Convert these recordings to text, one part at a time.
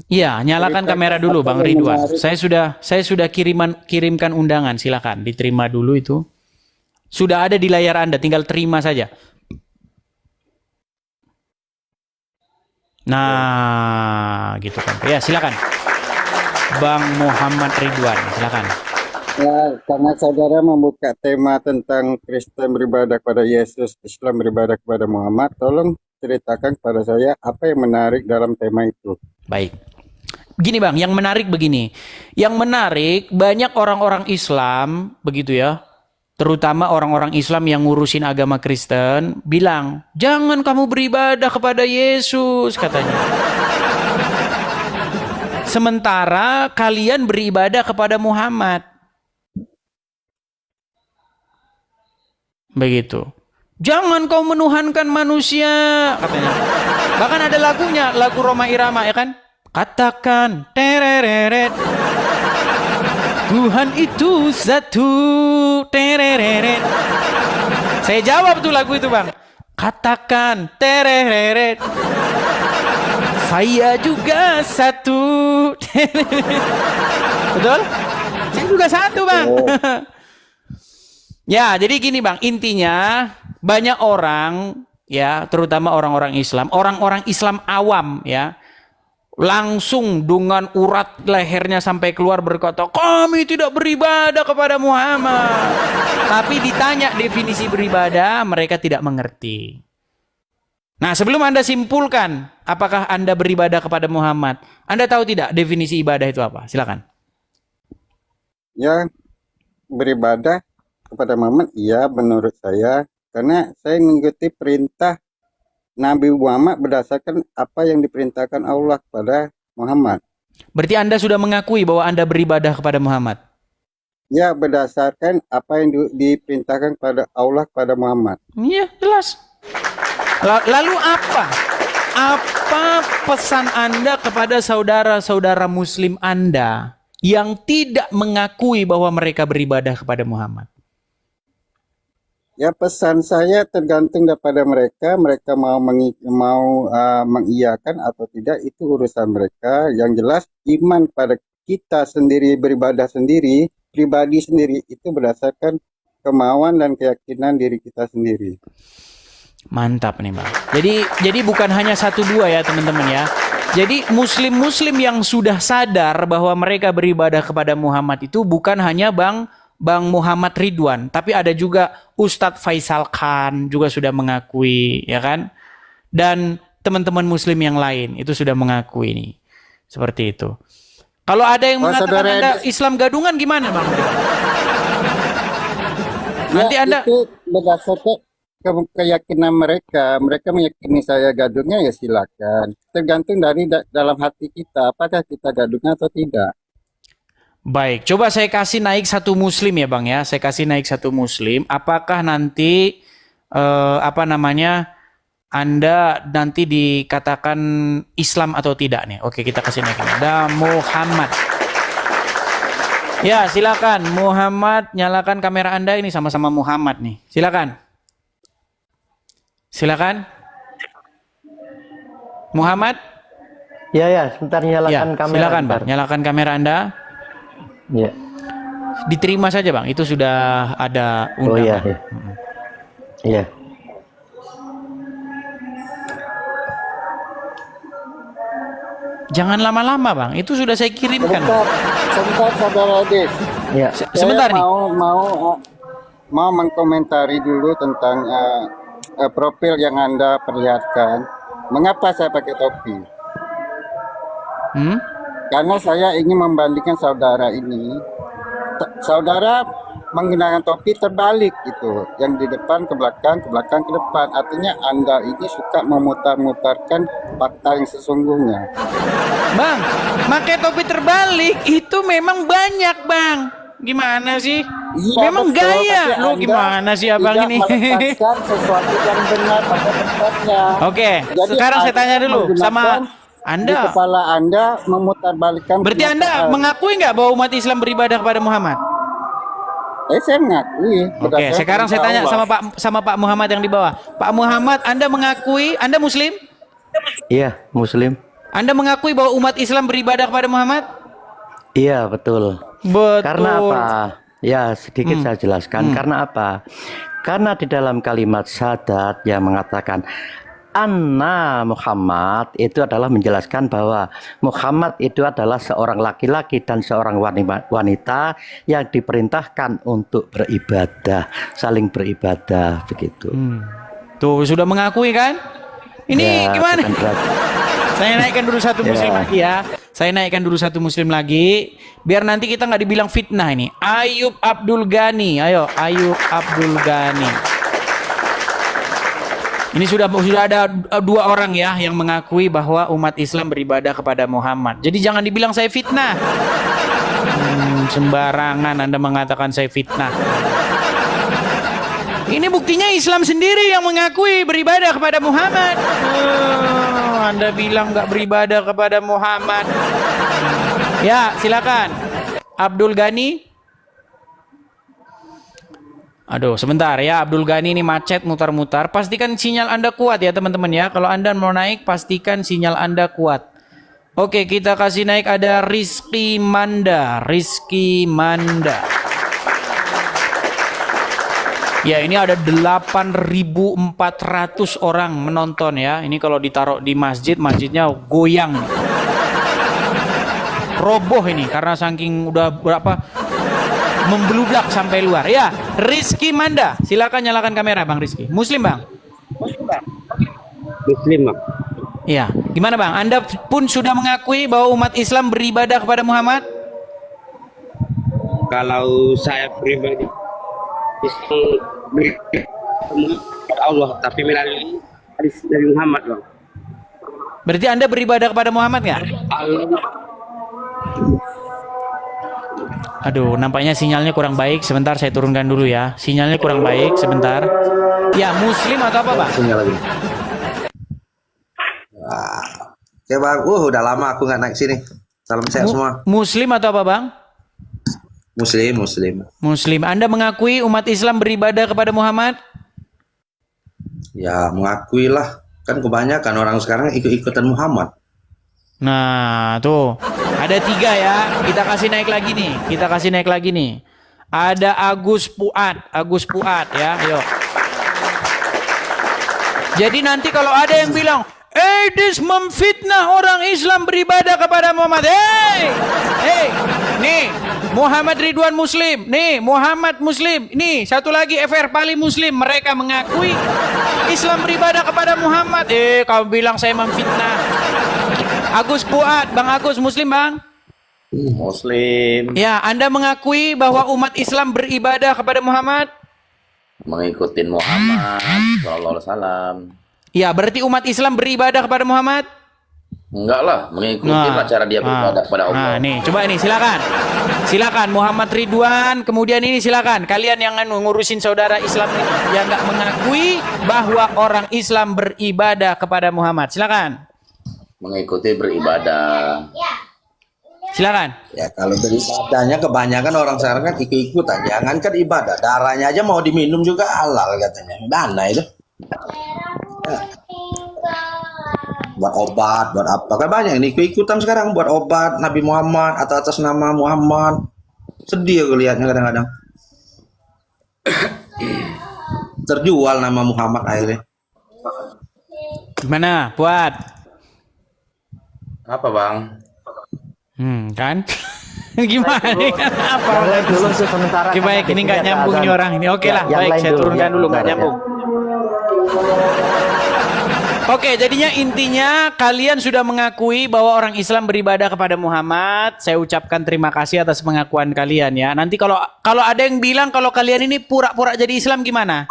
Iya, nyalakan kamera dulu Bang Ridwan. Saya sudah kirimkan undangan, silakan diterima dulu itu. Sudah ada di layar Anda, tinggal terima saja. Nah, gitu kan. Ya, silakan. Bang Muhammad Ridwan, silakan. Ya, karena saudara membuka tema tentang Kristen beribadah kepada Yesus, Islam beribadah kepada Muhammad, tolong ceritakan kepada saya apa yang menarik dalam tema itu. Baik. Gini Bang, yang menarik begini. Yang menarik banyak orang-orang Islam, begitu ya. Terutama orang-orang Islam yang ngurusin agama Kristen, bilang, "Jangan kamu beribadah kepada Yesus," katanya. Sementara kalian beribadah kepada Muhammad. Begitu. "Jangan kau menuhankan manusia," katanya. Bahkan ada lagunya, lagu Roma Irama ya kan? Katakan tereret, Tuhan itu satu, tereret. Saya jawab tuh lagu itu Bang. Katakan tereret, saya juga satu. Betul? Saya juga satu Bang. Ya, jadi gini Bang, intinya banyak orang ya, terutama orang-orang Islam, orang-orang Islam awam ya, langsung dengan urat lehernya sampai keluar berkata, "Kami tidak beribadah kepada Muhammad." Tapi ditanya definisi beribadah, mereka tidak mengerti. Nah, sebelum Anda simpulkan apakah Anda beribadah kepada Muhammad, Anda tahu tidak definisi ibadah itu apa? Silakan. Ya, beribadah kepada Muhammad, iya menurut saya, karena saya mengikuti perintah Nabi Muhammad berdasarkan apa yang diperintahkan Allah kepada Muhammad. Berarti Anda sudah mengakui bahwa Anda beribadah kepada Muhammad? Ya, berdasarkan apa yang diperintahkan kepada Allah kepada Muhammad. Iya, jelas. Lalu apa? Apa pesan Anda kepada saudara-saudara Muslim Anda yang tidak mengakui bahwa mereka beribadah kepada Muhammad? Ya, pesan saya tergantung daripada mereka. Mereka mau mengiyakan atau tidak, itu urusan mereka. Yang jelas iman pada kita sendiri, beribadah sendiri, pribadi sendiri, itu berdasarkan kemauan dan keyakinan diri kita sendiri. Mantap nih Bang. Jadi bukan hanya satu dua ya teman-teman ya. Jadi muslim-muslim yang sudah sadar bahwa mereka beribadah kepada Muhammad itu bukan hanya Bang Muhammad Ridwan, tapi ada juga Ustadz Faisal Khan juga sudah mengakui, ya kan? Dan teman-teman muslim yang lain itu sudah mengakui nih. Seperti itu. Kalau ada yang mengatakan Anda Islam gadungan gimana Bang? Nanti Anda itu berdasarkan keyakinan mereka. Mereka meyakini saya gadungnya, ya silakan. Tergantung dari dalam hati kita, apakah kita gadungnya atau tidak. baik, coba saya kasih naik satu muslim ya Bang ya. Saya kasih naik satu muslim. Apakah nanti Anda nanti dikatakan Islam atau tidak nih? Oke, kita kasih naik. Ada Muhammad. Ya, silakan Muhammad, nyalakan kamera Anda, ini sama-sama Muhammad nih. Silakan. Silakan. Muhammad? Ya, sebentar nyalakan kamera. Silakan Bang, nyalakan kamera Anda. Ya. Diterima saja Bang, itu sudah ada undangan. Oh iya. Iya. Jangan lama-lama Bang, itu sudah saya kirimkan. Sebentar saudara Adis. Ya. Sebentar nih. Mau mengkomentari dulu tentang profil yang Anda perlihatkan. Mengapa saya pakai topi? Karena saya ingin membandingkan saudara ini. Saudara menggunakan topi terbalik gitu, yang di depan ke belakang, ke belakang ke depan. Artinya Anda ini suka memutar-mutarkan fakta yang sesungguhnya. Bang, pakai topi terbalik itu memang banyak Bang. Gimana sih? Iya, memang betul, gaya. tapi Lu Anda gimana sih abang tidak ini? meletakkan sesuatu yang benar pada tempatnya. Oke, Jadi sekarang saya Anda tanya dulu sama menggunakan di Anda. kepala Anda memutarbalikkan. Berarti Anda mengakui nggak bahwa umat Islam beribadah kepada Muhammad? Saya mengakui. Oke, sekarang saya tanya sama Pak Muhammad yang di bawah. Pak Muhammad, Anda mengakui Anda Muslim? Iya, Muslim. Anda mengakui bahwa umat Islam beribadah kepada Muhammad? Iya, betul. Betul. Karena apa? Ya, sedikit saya jelaskan. Karena apa? Karena di dalam kalimat syahadat yang mengatakan Anna Muhammad itu adalah menjelaskan bahwa Muhammad itu adalah seorang laki-laki dan seorang wanita yang diperintahkan untuk beribadah, saling beribadah begitu. Tuh sudah mengakui kan? Ini Ya, gimana? bukan berarti. Saya naikkan dulu satu muslim lagi ya. Saya naikkan dulu satu muslim lagi. Biar nanti kita nggak dibilang fitnah ini. Ayub Abdul Ghani. Ayo, Ayub Abdul Ghani. Ini sudah ada 2 orang ya yang mengakui bahwa umat Islam beribadah kepada Muhammad. Jadi jangan dibilang saya fitnah. Sembarangan Anda mengatakan saya fitnah. Ini buktinya Islam sendiri yang mengakui beribadah kepada Muhammad. Anda bilang nggak beribadah kepada Muhammad. Ya, silakan. Abdul Ghani. Aduh, sebentar ya. Abdul Ghani ini macet mutar-mutar. Pastikan sinyal Anda kuat ya teman-teman ya. Kalau Anda mau naik, pastikan sinyal Anda kuat. Oke, kita kasih naik ada Rizky Manda. Rizky Manda. Ya, ini ada 8.400 orang menonton ya. Ini kalau ditaruh di masjid, masjidnya goyang. Roboh ini karena saking udah berapa membludak sampai luar. Ya, Rizky Manda, silakan nyalakan kamera Bang Rizky. Muslim Bang? Muslim, Bang. Ya, gimana Bang? Anda pun sudah mengakui bahwa umat Islam beribadah kepada Muhammad? Kalau saya pribadi Allah, tapi melalui hadis dari Muhammad, Bang. Berarti Anda beribadah kepada Muhammad nggak? Aduh, nampaknya sinyalnya kurang baik. Sebentar saya turunkan dulu ya. Sinyalnya kurang baik, sebentar. Ya, Muslim atau apa, Bang? Sinyal lagi. Oke Bang, udah lama aku nggak naik sini. Salam sehat semua. Muslim atau apa, Bang? Muslim. Muslim. Anda mengakui umat Islam beribadah kepada Muhammad? Ya, mengakui lah. Kan kebanyakan orang sekarang ikut-ikutan Muhammad. Nah, tuh. Ada 3 ya. Kita kasih naik lagi nih. Ada Agus Puat ya. Ayo. Jadi nanti kalau ada yang bilang, Edis memfitnah orang Islam beribadah kepada Muhammad. Hey, nih Muhammad Ridwan Muslim, nih Muhammad Muslim, nih satu lagi FR Pali Muslim. Mereka mengakui Islam beribadah kepada Muhammad. Kau bilang saya memfitnah. Agus Puat, Bang Agus Muslim Bang? Muslim. Ya, Anda mengakui bahwa umat Islam beribadah kepada Muhammad? Mengikuti Muhammad sallallahu alaihi wasallam. Ya, berarti umat Islam beribadah kepada Muhammad? Enggak lah, mengikuti lah cara dia beribadah kepada Allah. Nah, nih, coba ini silakan. Silakan Muhammad Ridwan, kemudian ini silakan kalian yang ngurusin saudara Islam ini yang enggak mengakui bahwa orang Islam beribadah kepada Muhammad. Silakan. Mengikuti beribadah. Silakan. Ya, kalau beribadahnya kebanyakan orang sekarang kan ikut-ikutan. Jangankan ibadah, darahnya aja mau diminum juga halal katanya. Mana itu? Ya. Buat obat, buat apa? Kan banyak ini ikut-ikutan sekarang buat obat Nabi Muhammad atau atas nama Muhammad. Sedih aku lihatnya kadang-kadang. Terjual nama Muhammad akhirnya. Gimana, buat? Apa Bang? Kan? Gimana nih? Apa? Yang lain dulu untuk sementara. Oke, baik, ini nggak nyambung nih orang ini. Oke lah, Yang baik, lain saya turunkan dulu, nggak ya. nyambung. Oke, jadinya intinya kalian sudah mengakui bahwa orang Islam beribadah kepada Muhammad. Saya ucapkan terima kasih atas pengakuan kalian ya. Nanti kalau ada yang bilang kalau kalian ini pura-pura jadi Islam gimana?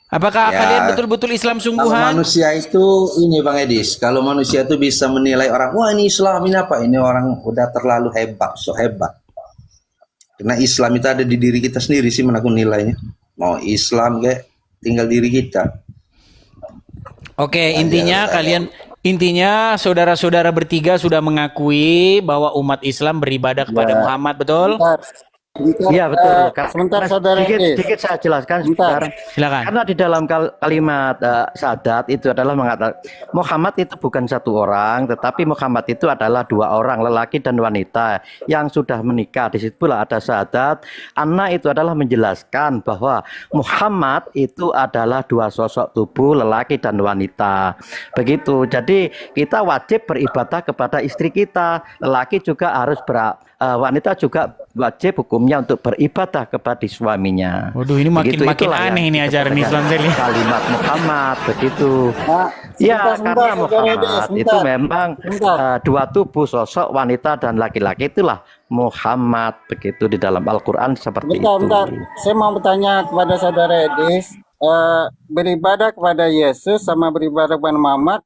Apakah Ya, kalian betul-betul Islam Kalau sungguhan? manusia itu ini Bang Edis, kalau manusia itu bisa menilai orang, wah ini Islam, ini apa? Ini orang udah terlalu hebat, so hebat. Karena Islam itu ada di diri kita sendiri sih, mana aku nilainya. Mau Islam kayak tinggal diri kita. Oke, intinya saudara-saudara bertiga sudah mengakui bahwa umat Islam beribadah kepada Ya. Muhammad, betul? Bentar. Sebentar, Iya betul. sebentar Karena saudara sedikit, Edis. sedikit saya jelaskan Sebentar. sebentar. Silakan. Karena di dalam kalimat syahadat itu adalah mengatakan Muhammad itu bukan satu orang, tetapi Muhammad itu adalah dua orang, lelaki dan wanita yang sudah menikah. Di situ pula ada syahadat. Anna itu adalah menjelaskan bahwa Muhammad itu adalah dua sosok tubuh, lelaki dan wanita. Begitu. Jadi kita wajib beribadah kepada istri kita. Lelaki juga harus wanita juga wajib hukumnya untuk beribadah kepada suaminya. Waduh, ini makin Itulah aneh yang ini ajaran disebut Islam dengan saya lihat. kalimat Muhammad begitu. Nah, Ya, sebentar, karena saudara Muhammad Edis, itu sebentar. memang Sebentar. dua tubuh, sosok wanita dan laki-laki, itulah Muhammad begitu di dalam Al-Qur'an seperti Bentar, itu. bentar. Saya mau bertanya kepada saudara Edis, beribadah kepada Yesus sama beribadah kepada Muhammad,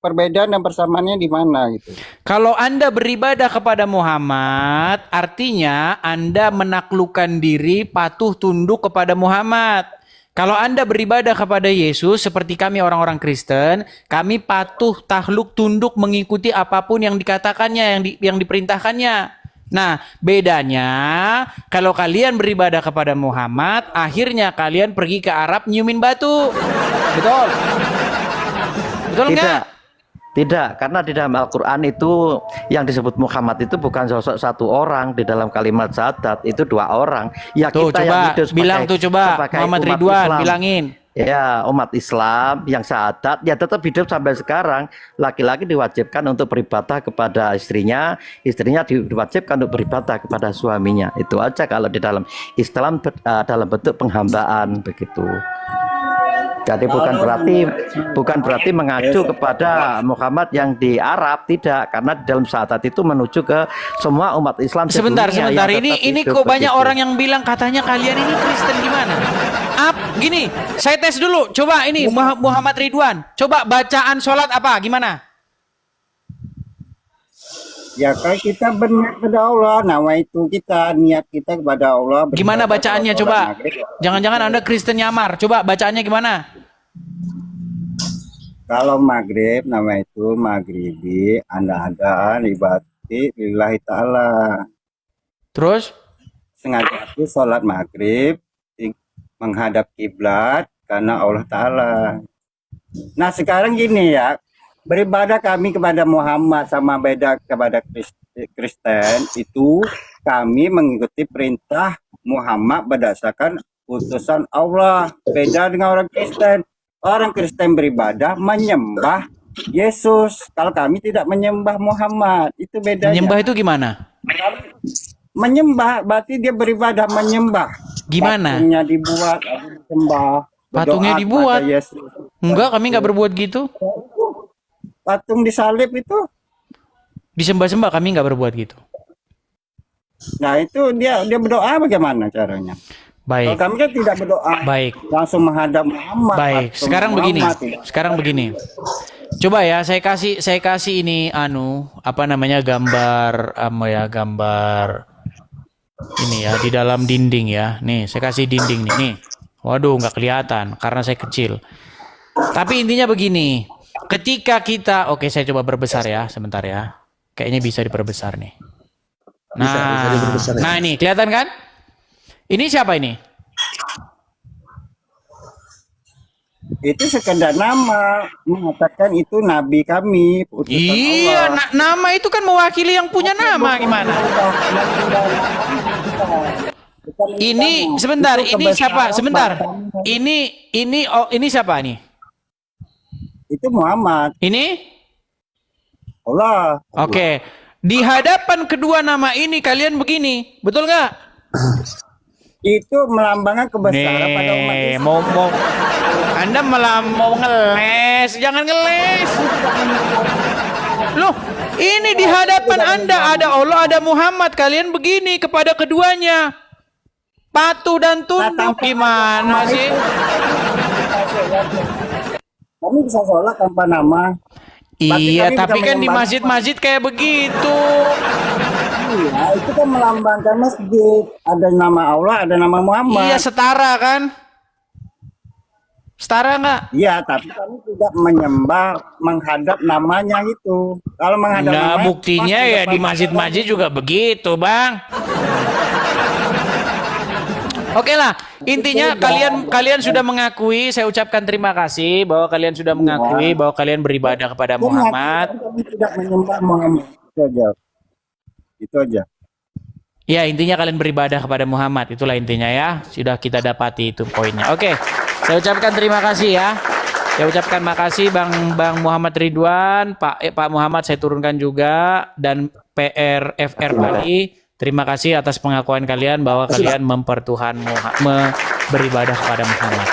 perbedaan dan persamaannya di mana gitu? Kalau Anda beribadah kepada Muhammad, artinya Anda menaklukkan diri patuh tunduk kepada Muhammad. Kalau Anda beribadah kepada Yesus, seperti kami orang-orang Kristen, kami patuh takluk tunduk mengikuti apapun yang dikatakannya, yang diperintahkannya. Nah, bedanya kalau kalian beribadah kepada Muhammad, akhirnya kalian pergi ke Arab nyiumin batu. Betul? Betul nggak? Tidak, karena di dalam Al-Quran itu yang disebut Muhammad itu bukan sosok satu orang. Di dalam kalimat syahadat itu dua orang. Ya Tuh, kita coba yang hidup bilang tuh coba sebagai Muhammad umat Ridwan Islam. bilangin. Ya, umat Islam yang syahadat ya tetap hidup sampai sekarang. Laki-laki diwajibkan untuk beribadah kepada istrinya, istrinya diwajibkan untuk beribadah kepada suaminya. Itu aja kalau di dalam Islam dalam bentuk penghambaan begitu. Jadi bukan berarti mengacu kepada Muhammad yang di Arab, tidak, karena di dalam syahadat itu menuju ke semua umat Islam Sebentar, sedunia sebentar. yang tetap Ini hidup kok banyak begitu. orang yang bilang katanya kalian ini Kristen gimana? Gini, saya tes dulu. Coba ini Muhammad Ridwan. Coba bacaan sholat apa? Gimana? Ya kan kita berniat kepada Allah, nama itu kita niat kita kepada Allah. Gimana bacaannya? Coba. Maghrib. Jangan-jangan Anda Kristen nyamar. Coba bacaannya gimana? Kalau maghrib nama itu maghribi, anda-andaan ibadati lillahi ta'ala. Terus? Sengaja itu sholat maghrib menghadap kiblat karena Allah Ta'ala. Nah sekarang gini ya, beribadah kami kepada Muhammad sama beda kepada Kristen itu kami mengikuti perintah Muhammad berdasarkan utusan Allah. Beda dengan orang Kristen. Orang Kristen beribadah menyembah Yesus. Kalau kami tidak menyembah Muhammad, itu bedanya. Menyembah itu gimana? Menyembah berarti dia beribadah menyembah. Gimana? Patungnya dibuat, disembah. Patungnya berdoa dibuat? kepada Yesus. Enggak, kami nggak berbuat gitu. Patung disalib itu. Disembah-sembah kami nggak berbuat gitu. Nah itu dia berdoa bagaimana caranya? Kalau Baik. kami kan tidak berdoa. Baik. Langsung menghadap Muhammad. Baik, patung sekarang begini. Muhammad, tidak. Sekarang begini. Coba ya, saya kasih ini apa namanya gambar gambar ini ya di dalam dinding ya. Nih, saya kasih dinding nih. Nih. Waduh, nggak kelihatan karena saya kecil. Tapi intinya begini. Ketika kita, oke saya coba berbesar ya, sebentar ya. Kayaknya bisa diperbesar nih. Bisa diperbesar ya. Nah ini kelihatan kan? Ini siapa ini? Itu sekedar nama mengatakan itu nabi kami. Utusan Iya, Allah. nama itu kan mewakili yang punya nama gimana? Ini sebentar, ini siapa? Sebentar. Ini siapa nih? Itu Muhammad. Ini? Allah. Oke. Di hadapan kedua nama ini kalian begini, betul nggak? Itu melambangkan kebesaran pada umat Nih, Islam. mau Anda malah mau ngeles, jangan ngeles. Loh, ini di hadapan Anda ada Allah, ada Muhammad, kalian begini kepada keduanya. Patuh dan tunduk gimana sih? Kami bisa sholat tanpa nama. Iya, kami tapi bisa kan di menyembah. masjid-masjid kayak begitu. Iya, itu kan melambangkan masjid. Ada nama Allah, ada nama Muhammad. Iya, setara kan? Setara nggak? Iya, tapi kami tidak menyembah menghadap namanya itu. Kalau menghadap Nah, namanya, buktinya pasti ya di depan masjid-masjid juga begitu, Bang. Oke lah, intinya kalian sudah mengakui, saya ucapkan terima kasih bahwa kalian sudah mengakui bahwa kalian beribadah kepada Muhammad. Kami tidak menyembah Muhammad. Itu aja. Itu aja. Ya, intinya kalian beribadah kepada Muhammad, itulah intinya ya. Sudah kita dapati itu poinnya. Oke, saya ucapkan terima kasih ya. Saya ucapkan makasih Bang Muhammad Ridwan, Pak Muhammad saya turunkan juga, dan PRFR Bali. Terima kasih atas pengakuan kalian bahwa kalian beribadah kepada Muhammad.